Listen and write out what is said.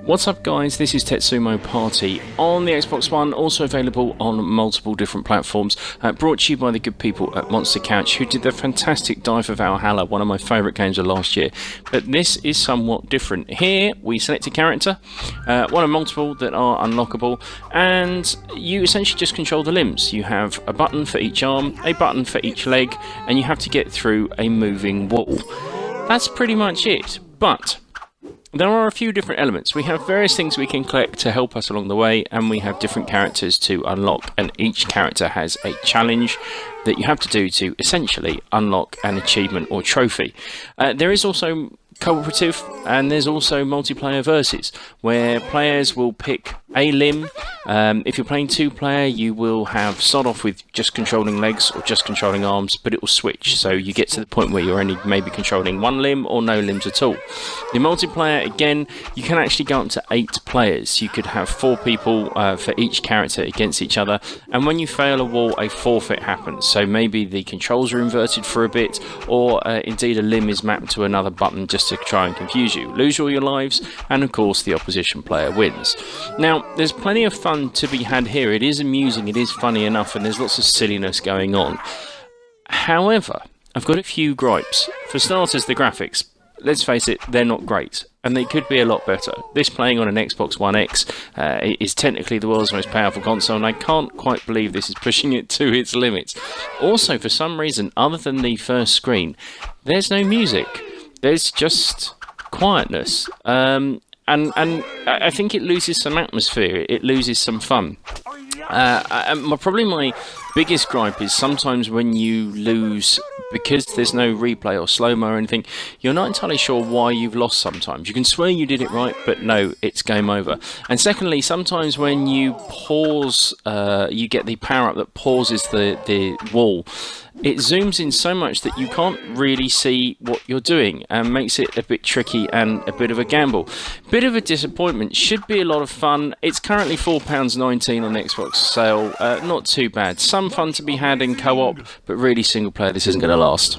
What's up guys, this is Tetsumo Party on the Xbox One, also available on multiple different platforms, brought to you by the good people at Monster Couch who did the fantastic Dive of Valhalla, one of my favourite games of last year. But this is somewhat different. Here we select a character, one of multiple that are unlockable, and you essentially just control the limbs. You have a button for each arm, a button for each leg, and you have to get through a moving wall. That's pretty much it, but there are a few different elements. We have various things we can collect to help us along the way, and we have different characters to unlock, and each character has a challenge that you have to do to essentially unlock an achievement or trophy. There is also cooperative, and there's also multiplayer versus, where players will pick a limb. If you're playing two-player, you will have start off with just controlling legs or just controlling arms, but it will switch, so you get to the point where you're only maybe controlling one limb or no limbs at all. In multiplayer, again, you can actually go up to 8 players. You could have 4 people for each character against each other, and when you fail a wall, a forfeit happens. So maybe the controls are inverted for a bit, or indeed a limb is mapped to another button just to try and confuse you. Lose all your lives, and of course the opposition player wins. Now, there's plenty of fun to be had here. It is amusing, it is funny enough, and there's lots of silliness going on. However, I've got a few gripes. For starters, the graphics. Let's face it, they're not great, and they could be a lot better. This playing on an Xbox One X is technically the world's most powerful console, and I can't quite believe this is pushing it to its limits. Also, for some reason, other than the first screen, there's no music. There's just quietness. And I think it loses some atmosphere, it loses some fun. Probably my biggest gripe is sometimes when you lose, because there's no replay or slow-mo or anything, you're not entirely sure why you've lost sometimes. You can swear you did it right, but no, it's game over. And secondly, sometimes when you pause, you get the power-up that pauses the wall. It zooms in so much that you can't really see what you're doing, and makes it a bit tricky and a bit of a gamble. Bit of a disappointment. Should be a lot of fun. It's currently £4.19 on Xbox sale. Not too bad. Some fun to be had in co-op, but really single player this isn't going to last.